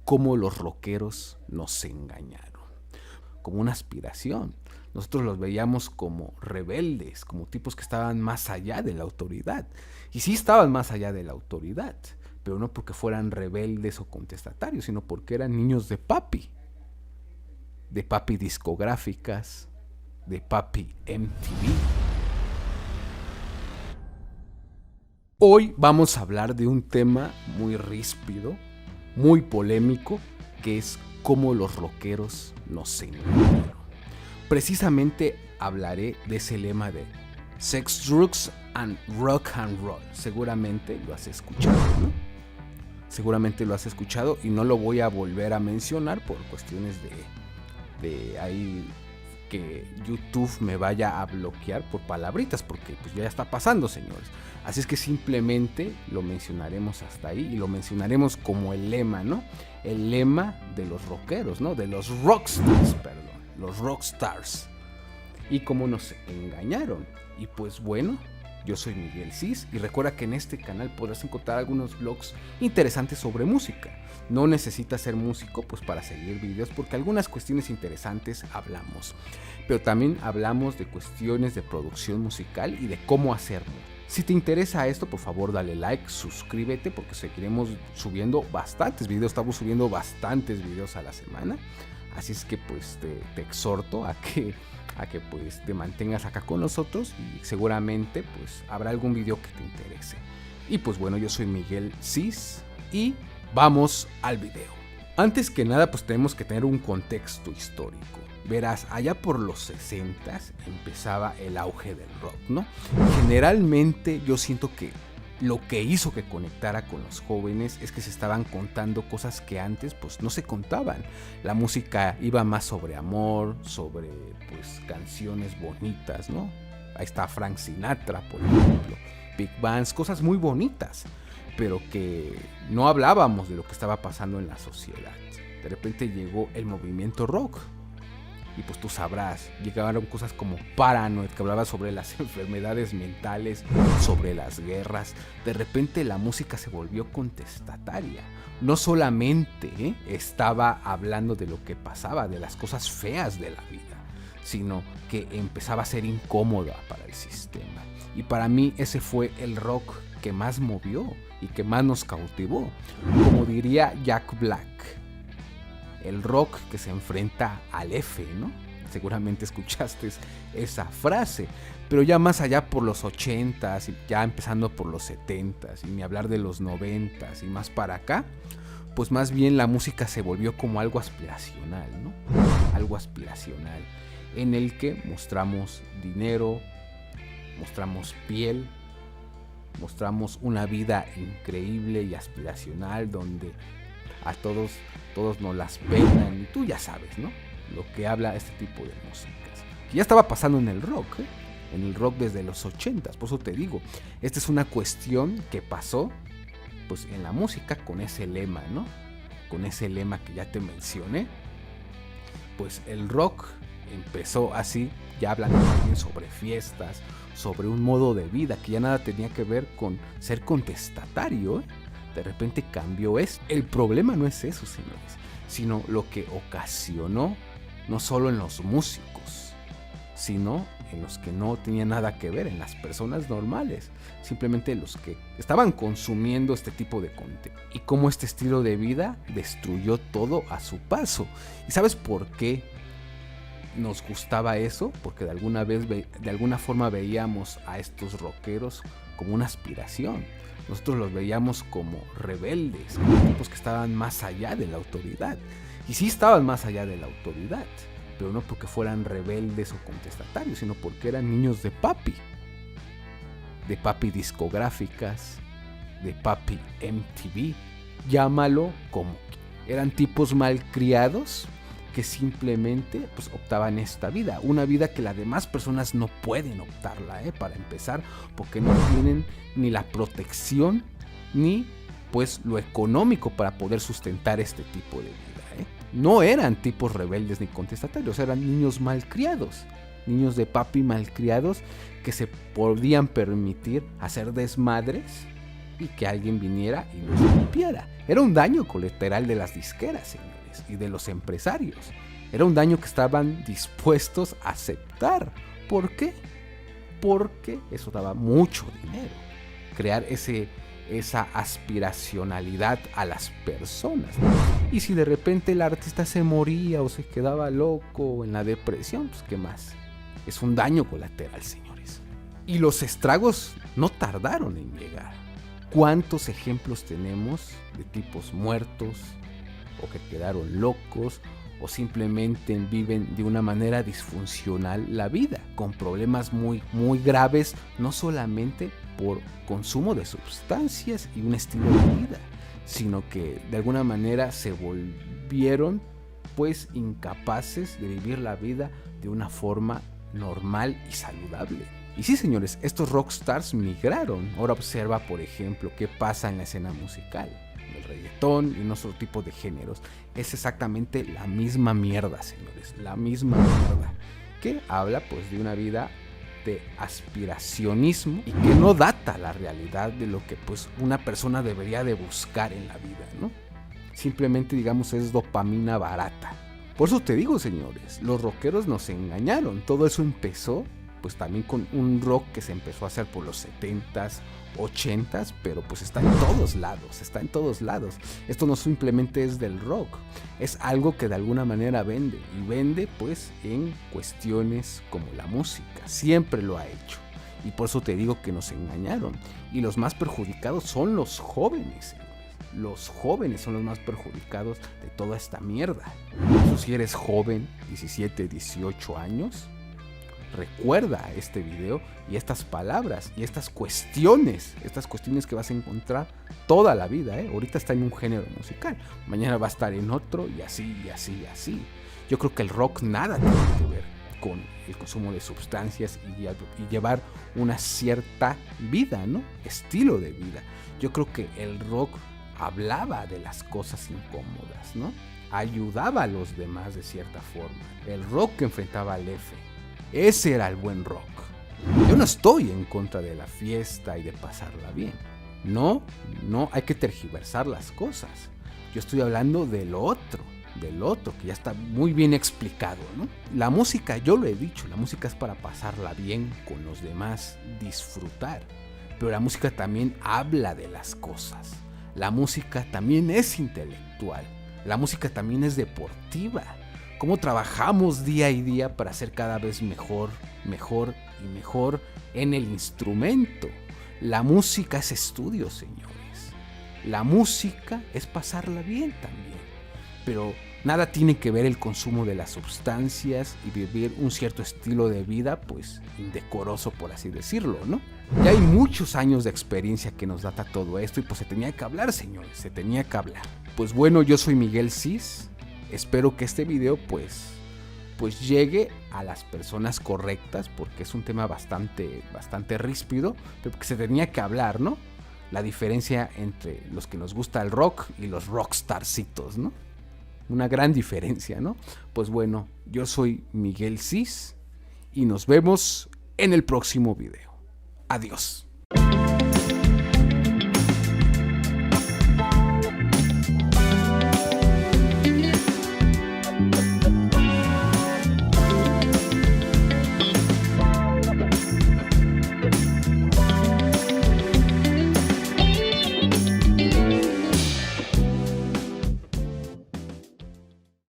cómo los rockeros nos engañaron, como una aspiración. Nosotros los veíamos como rebeldes, como tipos que estaban más allá de la autoridad. Y sí estaban más allá de la autoridad, pero no porque fueran rebeldes o contestatarios, sino porque eran niños de papi discográficas, de papi MTV. Hoy vamos a hablar de un tema muy ríspido, muy polémico, que es cómo los rockeros nos engañaron. Precisamente hablaré de ese lema de Sex, Drugs and Rock and Roll. Seguramente lo has escuchado, ¿no? Seguramente lo has escuchado y no lo voy a volver a mencionar por cuestiones de ahí que YouTube me vaya a bloquear por palabritas, porque pues ya está pasando, señores. Así es que simplemente lo mencionaremos hasta ahí y lo mencionaremos como el lema, ¿no? El lema de los rockeros, ¿no? De los rockstars, perdón. Los rockstars. Y cómo nos engañaron. Y pues bueno, yo soy Miguel Cis y recuerda que en este canal podrás encontrar algunos vlogs interesantes sobre música. No necesitas ser músico pues para seguir videos, porque algunas cuestiones interesantes hablamos. Pero también hablamos de cuestiones de producción musical y de cómo hacerlo. Si te interesa esto, por favor dale like, suscríbete, porque seguiremos subiendo bastantes videos. Estamos subiendo bastantes videos a la semana. Así es que pues te exhorto a que pues te mantengas acá con nosotros y seguramente pues habrá algún video que te interese. Y pues bueno, yo soy Miguel Cis y vamos al video. Antes que nada pues tenemos que tener un contexto histórico. Verás, allá por los 60s empezaba el auge del rock, ¿no? Generalmente yo siento que lo que hizo que conectara con los jóvenes es que se estaban contando cosas que antes pues no se contaban. La música iba más sobre amor, sobre pues canciones bonitas, ¿no? Ahí está Frank Sinatra, por ejemplo, big bands, cosas muy bonitas, pero que no hablábamos de lo que estaba pasando en la sociedad. De repente llegó el movimiento rock. Y pues tú sabrás, llegaron cosas como Paranoid, que hablaba sobre las enfermedades mentales, sobre las guerras. De repente la música se volvió contestataria. No solamente estaba hablando de lo que pasaba, de las cosas feas de la vida, sino que empezaba a ser incómoda para el sistema. Y para mí ese fue el rock que más movió y que más nos cautivó. Como diría Jack Black, el rock que se enfrenta al F, ¿no? Seguramente escuchaste esa frase, pero ya más allá por los 80s, ya empezando por los 70s, y ni hablar de los 90s y más para acá, pues más bien la música se volvió como algo aspiracional, ¿no? Algo aspiracional, en el que mostramos dinero, mostramos piel, mostramos una vida increíble y aspiracional donde a todos nos las pelan y tú ya sabes, ¿no? Lo que habla este tipo de músicas. Que ya estaba pasando en el rock, en el rock desde los 80s, por eso te digo, esta es una cuestión que pasó pues en la música con ese lema, ¿no? Con ese lema que ya te mencioné, pues el rock empezó así, ya hablando también sobre fiestas, sobre un modo de vida que ya nada tenía que ver con ser contestatario, De repente cambió esto. El problema no es eso, señores, sino lo que ocasionó, no solo en los músicos, sino en los que no tenían nada que ver, en las personas normales, simplemente los que estaban consumiendo este tipo de contenido. Y cómo este estilo de vida destruyó todo a su paso. ¿Y sabes por qué nos gustaba eso? Porque de alguna forma veíamos a estos rockeros como una aspiración. Nosotros los veíamos como rebeldes, como tipos que estaban más allá de la autoridad. Y sí estaban más allá de la autoridad, pero no porque fueran rebeldes o contestatarios, sino porque eran niños de papi discográficas, de papi MTV, llámalo como. Eran tipos malcriados que simplemente pues optaban esta vida, una vida que las demás personas no pueden optarla, para empezar, porque no tienen ni la protección ni pues lo económico para poder sustentar este tipo de vida. No eran tipos rebeldes ni contestatarios, eran niños malcriados, niños de papi malcriados que se podían permitir hacer desmadres y que alguien viniera y los limpiara. Era un daño colateral de las disqueras, señores, y de los empresarios. Era un daño que estaban dispuestos a aceptar. ¿Por qué? Porque eso daba mucho dinero. Crear esa aspiracionalidad a las personas, ¿no? Y si de repente el artista se moría o se quedaba loco o en la depresión, pues ¿qué más? Es un daño colateral, señores. Y los estragos no tardaron en llegar. ¿Cuántos ejemplos tenemos de tipos muertos o que quedaron locos o simplemente viven de una manera disfuncional la vida, con problemas muy, muy graves, no solamente por consumo de sustancias y un estilo de vida, sino que de alguna manera se volvieron pues incapaces de vivir la vida de una forma normal y saludable? Y sí, señores, estos rockstars migraron. Ahora observa, por ejemplo, qué pasa en la escena musical. El reggaetón y otro tipo de géneros. Es exactamente la misma mierda, señores. La misma mierda. Que habla pues de una vida de aspiracionismo y que no data la realidad de lo que pues una persona debería de buscar en la vida, ¿no? Simplemente, digamos, es dopamina barata. Por eso te digo, señores, los rockeros nos engañaron. Todo eso empezó pues también con un rock que se empezó a hacer por los 70s, 80s, pero pues está en todos lados, Esto no simplemente es del rock, es algo que de alguna manera vende, y vende pues en cuestiones como la música, siempre lo ha hecho, y por eso te digo que nos engañaron, y los más perjudicados son los jóvenes. Los jóvenes son los más perjudicados de toda esta mierda. Por eso si eres joven, 17, 18 años, recuerda este video y estas palabras y estas cuestiones que vas a encontrar toda la vida, ¿eh? Ahorita está en un género musical, mañana va a estar en otro y así, y así, y así. Yo creo que el rock nada tiene que ver con el consumo de sustancias y llevar una cierta vida, ¿no? Estilo de vida. Yo creo que el rock hablaba de las cosas incómodas, ¿no? Ayudaba a los demás de cierta forma. El rock que enfrentaba al F. Ese era el buen rock. Yo no estoy en contra de la fiesta y de pasarla bien. No hay que tergiversar las cosas. Yo estoy hablando del otro, que ya está muy bien explicado, ¿no? La música, yo lo he dicho, la música es para pasarla bien con los demás, disfrutar. Pero la música también habla de las cosas. La música también es intelectual. La música también es deportiva. Cómo trabajamos día a día para ser cada vez mejor y mejor en el instrumento. La música es estudio, señores. La música es pasarla bien también. Pero nada tiene que ver el consumo de las sustancias y vivir un cierto estilo de vida, pues, indecoroso, por así decirlo, ¿no? Ya hay muchos años de experiencia que nos data todo esto y pues se tenía que hablar, señores, se tenía que hablar. Pues bueno, yo soy Miguel Cis. Espero que este video pues llegue a las personas correctas, porque es un tema bastante ríspido, pero que se tenía que hablar, ¿no? La diferencia entre los que nos gusta el rock y los rockstarcitos, ¿no? Una gran diferencia, ¿no? Pues bueno, yo soy Miguel Cis y nos vemos en el próximo video. Adiós.